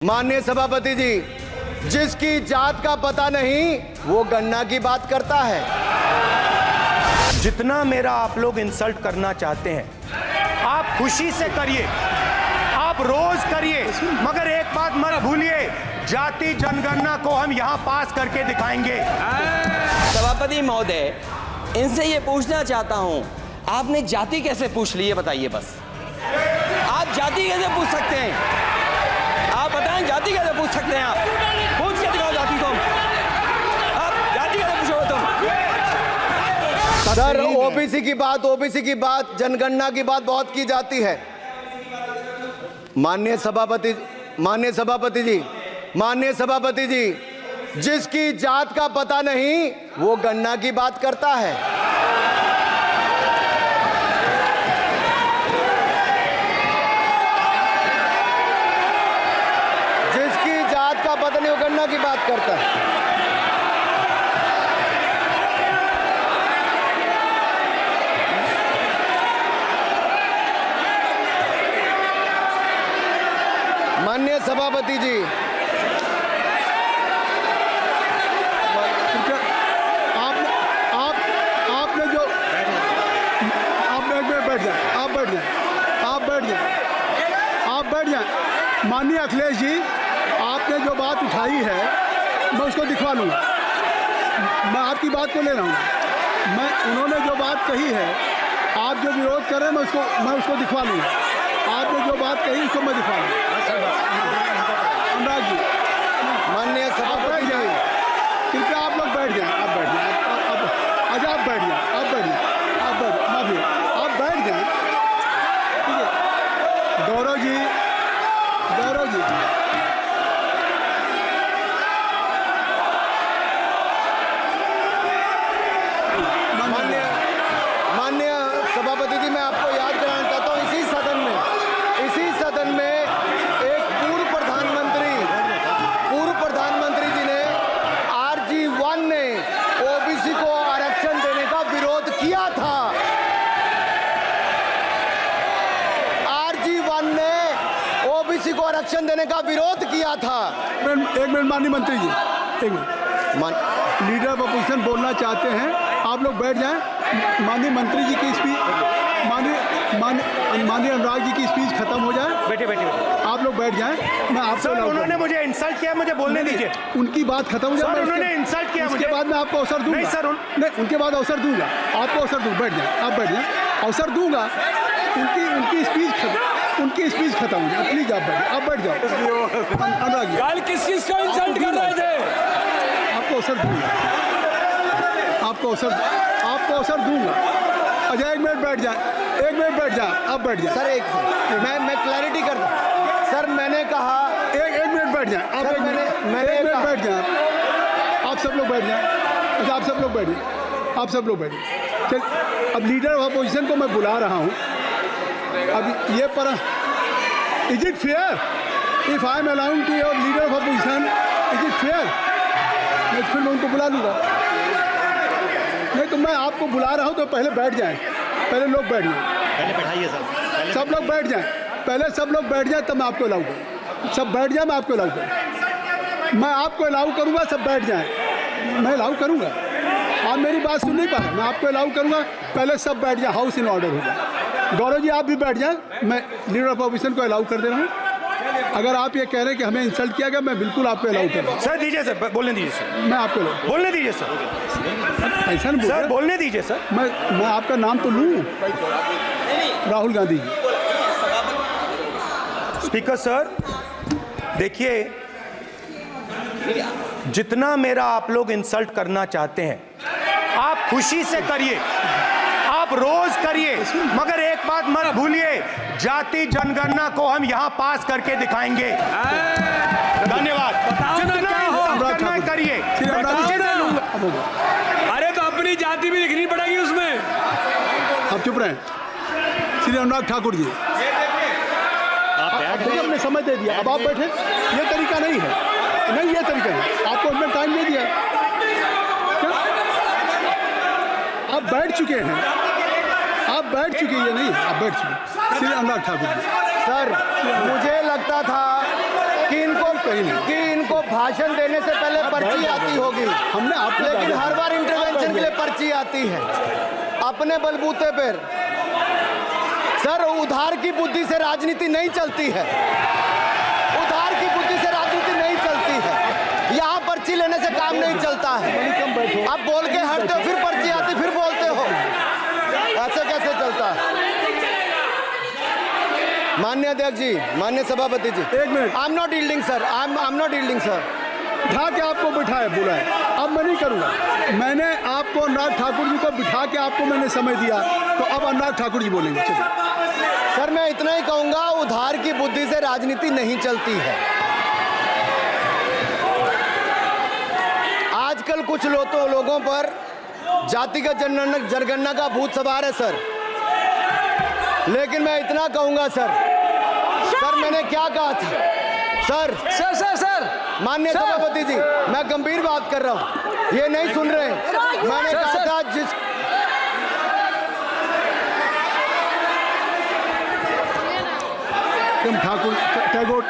माननीय सभापति जी, जिसकी जात का पता नहीं वो गन्ना की बात करता है। जितना मेरा आप लोग इंसल्ट करना चाहते हैं आप खुशी से करिए, आप रोज करिए, मगर एक बात मत भूलिए, जाति जनगणना को हम यहां पास करके दिखाएंगे। सभापति महोदय, इनसे ये पूछना चाहता हूं, आपने जाति कैसे पूछ ली है बताइए बस। आप जाति कैसे पूछ सकते हैं? आप बताएं, जाति कैसे पूछ सकते हैं? आप पूछ के दिखाओ जाति तुम। आप जाति कैसे पूछोगे तुम? सर, ओबीसी की बात, जनगणना की बात बहुत की जाती है। माननीय सभापति जी, जिसकी जात का पता नहीं वो गन्ना की बात करता है। जिसकी जात का पता नहीं वो गन्ना की बात करता है। माननीय सभापति जी, आप बैठ जाएं। माननीय अखिलेश जी, आपने जो बात उठाई है मैं उसको दिखवा लूँगा। मैं आपकी बात को ले रहा हूँ। उन्होंने जो बात कही है, आप जो विरोध कर रहे हैं मैं उसको दिखवा लूँगा। आपने जो बात कही उसको मैं दिखवा लूँगा। अनुराग जी, माननीय सभापति जी, कृपया आप लोग बैठ जाएं। आप बैठ जाएं। अच्छा, आप बैठ जाएं। आप बैठ जाएं। आप बैठ जाएं। ठीक है। गौरव जी, माननीय सभापति जी, मैं आपको याद कराना चाहता हूँ, इसी सदन में एक पूर्व प्रधानमंत्री जी ने RG1 ने ओबीसी को आरक्षण देने का विरोध किया था। RG1 ने ओबीसी को आरक्षण देने का विरोध किया था। एक मिनट माननीय मंत्री जी, एक मिनट। लीडर ऑफ अपोजिशन बोलना चाहते हैं, आप लोग बैठ जाएं। माननीय मंत्री जी की स्पीच, माननीय अनुराग जी की स्पीच खत्म हो जाए। बैठे आप लोग बैठ जाएं। मैं आपसे उन्होंने मुझे इंसल्ट किया, मुझे बोलने दीजिए। उनकी बात खत्म हो जाए। उन्होंने इंसल्ट किया, उसके बाद मैं आपको अवसर दूंगा। नहीं सर, नहीं, उनके बाद अवसर दूंगा। आपको अवसर दूंगा। बैठ जाएं। आप बैठ जाएं, अवसर दूंगा। उनकी स्पीच खत्म हो जाए। प्लीज आप बैठ जाओ। अनुराग जी, कल किस को इंसल्ट कर रहे थे? आपको अवसर दूंगा। आपको अवसर दूंगा। अच्छा, एक मिनट बैठ जाए। आप बैठ जाए। सर, मैं क्लैरिटी कर दूं। सर, मैंने कहा एक मिनट बैठ जाए। आप एक मिनट बैठ जाए। आप सब लोग बैठ जाए। अच्छा, आप सब लोग बैठ जाए। चल, अब लीडर ऑफ अपोजिशन को मैं बुला रहा हूँ। अब ये पर is it fair if I am allowing to your leader of opposition? Is it fair? मैं फिर मैं उनको बुला लूँगा। नहीं तो मैं आपको बुला रहा हूँ तो पहले बैठ जाएं। पहले लोग बैठ जाएं। पहले बैठाइए सर। सब लोग बैठ जाएं। पहले सब लोग बैठ जाएं, तब मैं आपको अलाउ करूँ। सब बैठ जाएं, मैं आपको अलाउ करूँ। मैं आपको अलाउ करूँगा, सब बैठ जाएं। मैं अलाउ करूँगा। आप मेरी बात सुन नहीं पा रहे। मैं आपको अलाउ करूँगा, पहले सब बैठ जाएं। हाउस इन ऑर्डर होगा। गौरव जी, आप भी बैठ जाएं। मैं लीडर ऑफ अपोजिशन को अलाउ कर दे रहा हूँ। अगर आप ये कह रहे हैं कि हमें इंसल्ट किया गया, मैं बिल्कुल आपको अलाउ करूँगा। सर दीजिए, सर बोलने दीजिए सर। मैं आपको बोलने दीजिए सर। ऐसा नहीं सर बोलने दीजिए सर। मैं आपका नाम तो लूँ। राहुल गांधी जी। स्पीकर सर, देखिए, जितना मेरा आप लोग इंसल्ट करना चाहते हैं आप खुशी से करिए, आप रोज करिए, मगर एक बात मत भूलिए, जाति जनगणना को हम यहां पास करके दिखाएंगे। धन्यवाद। जितना इंसल्ट करना है करिए, मैं खुशी से लूंगा। अरे तो अपनी जाति भी दिखनी पड़ेगी उसमें। आप चुप रहें। श्री अनुराग ठाकुर जी, आपने समय दे दिया, अब आप बैठे। ये तरीका नहीं है। नहीं, ये तरीका है। आपको हमने टाइम दे दिया। क्या? आप बैठ चुके हैं। आप बैठ चुके हैं। नहीं, आप बैठ चुके। श्री अनुराग ठाकुर जी। सर, मुझे लगता था कि इनको भाषण देने से पहले पर्ची आती होगी, हमने आपको लेकिन हर बार इंटरवेंशन के लिए पर्ची आती है अपने बलबूते पर। सर, उधार की बुद्धि से राजनीति नहीं चलती है, उधार की बुद्धि से राजनीति नहीं चलती है। यहाँ पर्ची लेने से काम नहीं चलता है। आप बोल के हटते हो, फिर पर्ची आती, फिर बोलते हो, ऐसे कैसे चलता है? माननीय अध्यक्ष जी, माननीय सभापति जी, एक minute. I am not yielding sir, I am not yielding sir. बिठा के आपको बिठाया, बुलाया, अब मैं नहीं करूँगा। मैंने आपको अनुराग ठाकुर जी को बिठा के आपको मैंने समय दिया, तो अब अनुराग ठाकुर जी बोलेंगे। चलिए सर, मैं इतना ही कहूंगा, उधार की बुद्धि से राजनीति नहीं चलती है। आजकल कुछ लोगों पर जातिगत जनगणना का भूत सवार है सर, लेकिन मैं इतना कहूंगा सर, मैंने क्या कहा था सर? माननीय सभापति जी, मैं गंभीर बात कर रहा हूं, ये नहीं सुन रहे। मैंने कहा था जिस ठाकुर टैगोर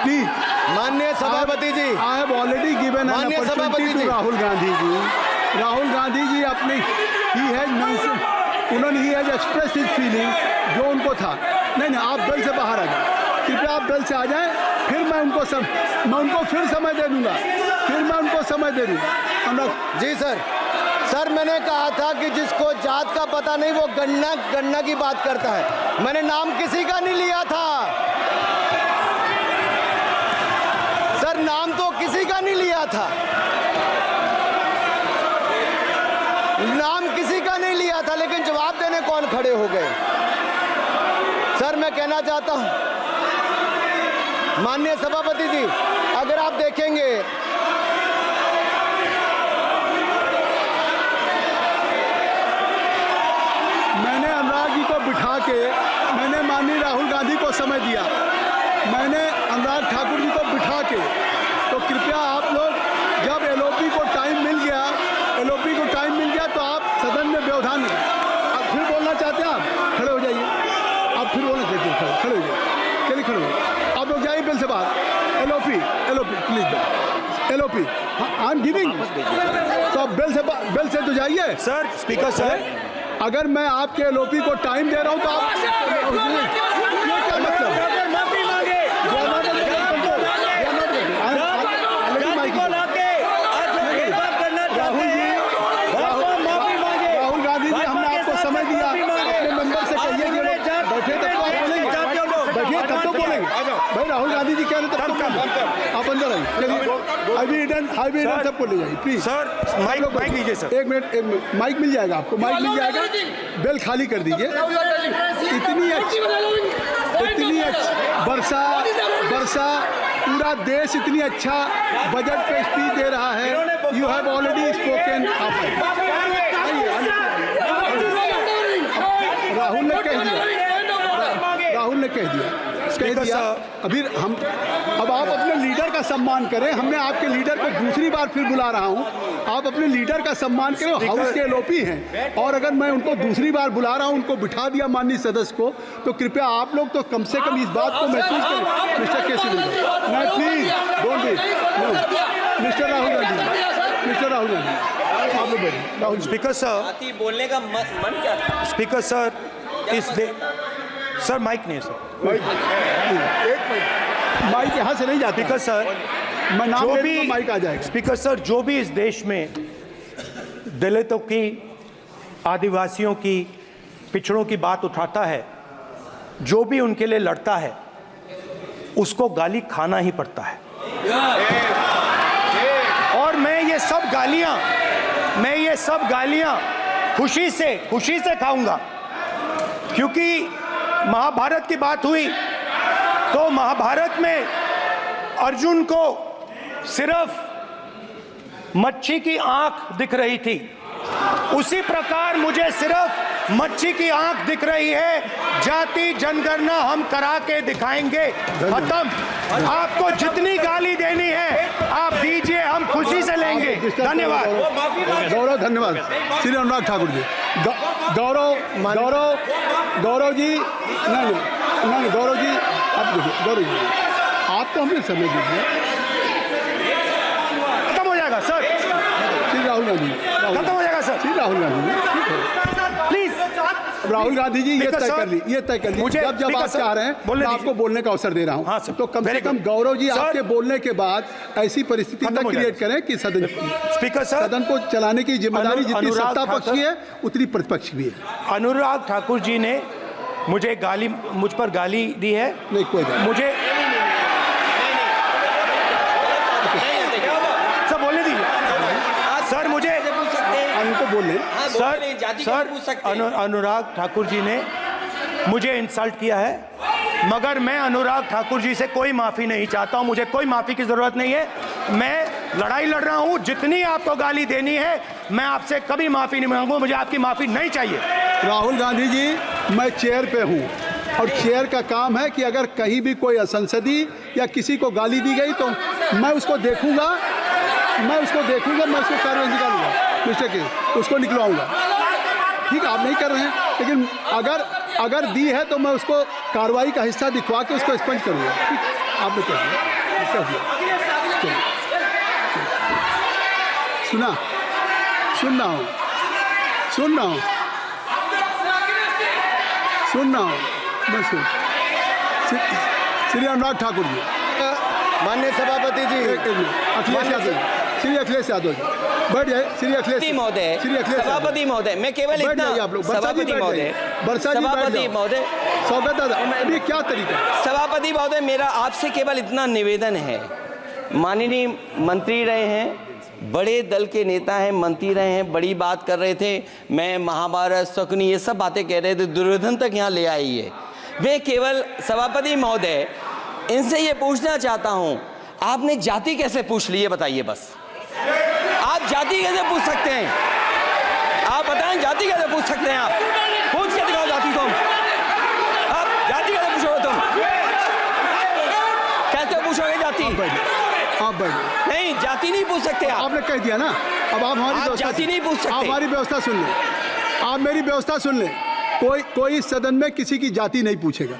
प्लीज। माननीय सभापति जी, I have already given an माननीय सभापति अपॉर्चुनिटी जी, टू राहुल गांधी जी। राहुल गांधी जी अपनी ही हैज एक्सप्रेस हिज फीलिंग जो उनको था। नहीं, आप दल से बाहर आ जाए, कृपया आप दल से आ जाएं, फिर मैं उनको फिर समय दे दूंगा, जी सर, मैंने कहा था कि जिसको जात का पता नहीं वो गणना की बात करता है। मैंने नाम किसी का नहीं लिया था सर, नाम तो किसी का नहीं लिया था, नाम किसी का नहीं लिया था, लेकिन जवाब देने कौन खड़े हो गए? सर, मैं कहना चाहता हूं माननीय सभापति जी, अगर आप देखेंगे मैंने अनुराग जी को बिठा के मैंने माननीय राहुल गांधी को समय दिया, मैंने अनुराग ठाकुर जी को बिठा के, तो कृपया आप लोग जब एलओपी को टाइम मिल गया तो आप सदन में व्यवधान नहीं। आप फिर बोलना चाहते हैं, आप खड़े हो जाइए, आप फिर बोलना चाहते हैं, खड़े हो जाइए, चलिए खड़े हो जाइए, आप लोग जाइए बिल से बाहर। LOP please, LOP I am giving, तो आप बिल से तो जाइए। सर, स्पीकर सर, अगर मैं आपके एलओपी को टाइम दे रहा हूं तो आप ये क्या मतलब? राहुल गांधी जी, हमने आपको समय दिया, अपने मेंबर से कहिए कि बैठे तब तो आप बोलेंगे, बैठिए तब तो बोलेंगे भाई। राहुल गांधी जी कह रहे तब तो आप अंदर आइए। चलिए, हाईवे सबको ले जाइए प्लीज। सर, माइक लीजिए सर। एक मिनट, माइक मिल जाएगा आपको, माइक मिल जाएगा, बेल खाली कर दीजिए। इतनी अच्छी वर्षा, पूरा देश इतनी अच्छा बजट पे स्पीच दे रहा है। You have already spoken. Rahul ने कह दिया। अब आप अपने लीडर का सम्मान करें। हमने आपके लीडर को दूसरी बार फिर बुला रहा हूं, आप अपने लीडर का सम्मान करें। हाउस के एलओपी हैं, और अगर मैं उनको दूसरी बार बुला रहा हूं, उनको बिठा दिया माननीय सदस्य को, तो कृपया आप लोग तो कम से कम इस बात को महसूस करें। मिस्टर केसी, नहीं please don't be, mister Rahul Gandhi, आप लोग बैठिए। राहुल स्पीकर सर, बोलने का मन क्या था? स्पीकर सर, सर माइक नहीं है सर, एक मिनट, माइक यहाँ से नहीं जाती। स्पीकर सर, मैं नाम जो ले भी दूंगा, माइक आ जाएगा। स्पीकर सर, जो भी इस देश में दलितों की, आदिवासियों की, पिछड़ों की बात उठाता है, जो भी उनके लिए लड़ता है, उसको गाली खाना ही पड़ता है। और मैं ये सब गालियां खुशी से खाऊंगा, क्योंकि महाभारत की बात हुई तो महाभारत में अर्जुन को सिर्फ मच्छी की आंख दिख रही थी, उसी प्रकार मुझे सिर्फ मच्छी की आंख दिख रही है। जाति जनगणना हम करा के दिखाएंगे। खत्म। आपको जितनी गाली देनी है आप दीजिए, हम खुशी से लेंगे। धन्यवाद। गौरव, धन्यवाद। श्री अनुराग ठाकुर जी, गौरव जी, नहीं गौरव जी, आप देखिए, गौरव जी आप तो हमें समय दीजिए। खत्म हो जाएगा सर, श्री राहुल गांधी, खत्म हो जाएगा सर, श्री राहुल गांधी जी, ठीक है। प्लीज। राहुल गांधी जी, ये तय कर ली, ये तय कर ली। मुझे जब जब आप चाह रहे हैं मैं आपको बोलने का अवसर दे रहा हूँ, हाँ सर, तो कम से कम गौरव जी आपके बोलने के बाद ऐसी परिस्थिति न क्रिएट करें कि सदन स्पीकर सर, सदन को चलाने की जिम्मेदारी जितनी अनुराग सत्ता पक्ष की है उतनी प्रतिपक्ष भी है। अनुराग ठाकुर जी ने मुझे मुझ पर गाली दी है। नहीं, कोई बात मुझे सर बोलने दीजिए सर, मुझे उनको बोलने। सर अनुराग ठाकुर जी ने मुझे इंसल्ट किया है, मगर मैं अनुराग ठाकुर जी से कोई माफ़ी नहीं चाहता हूं, मुझे कोई माफ़ी की ज़रूरत नहीं है। मैं लड़ाई लड़ रहा हूं, जितनी आपको गाली देनी है मैं आपसे कभी माफ़ी नहीं मांगूंगा, मुझे आपकी माफ़ी नहीं चाहिए। राहुल गांधी जी, मैं चेयर पे हूँ और चेयर का काम है कि अगर कहीं भी कोई असंसदीय या किसी को गाली दी गई तो मैं उसको देखूंगा, मैं उसको कार्रवाई निकालूंगा, मिस्टर के उसको निकलवाऊंगा। ठीक है, आप नहीं कर रहे हैं, लेकिन अगर दी है तो मैं उसको कार्रवाई का हिस्सा दिखवा के उसको स्पंज करूंगा। ठीक, आपने कर दिया। सुन रहा हूँ मैं श्री अनुराग ठाकुर जी, माननीय सभापति जी, अखिलेश यादव, श्री अखिलेश यादव जी बैठ जाए। श्री अखिलेश महोदय, सभापति महोदय, मैं केवल इतना, सभापति महोदय, सभापति महोदय, स्वागत है। ये क्या तरीका है? सभापति महोदय, मेरा आपसे केवल इतना निवेदन है, माननीय मंत्री रहे हैं, बड़े दल के नेता हैं, मंत्री रहे हैं, बड़ी बात कर रहे थे, मैं महाभारत शकुनी ये सब बातें कह रहे थे, दुर्योधन तक यहाँ ले आई है। मैं केवल सभापति महोदय इनसे ये पूछना चाहता हूँ, आपने जाति कैसे पूछ ली है बताइए बस। आप जाति कैसे पूछ सकते हैं? आप बताएं, जाति कैसे पूछ सकते हैं? आप पूछ के दिखाओ जाति तुम। आप जाति कैसे पूछोगे तुम? कैसे पूछोगे जाति? आप बैठ नहीं, जाति नहीं पूछ सकते आप। आपने कह दिया ना, अब आप हमारी जाति नहीं पूछ सकते। आप हमारी व्यवस्था सुन लें, आप मेरी व्यवस्था सुन लें। कोई सदन में किसी की जाति नहीं पूछेगा।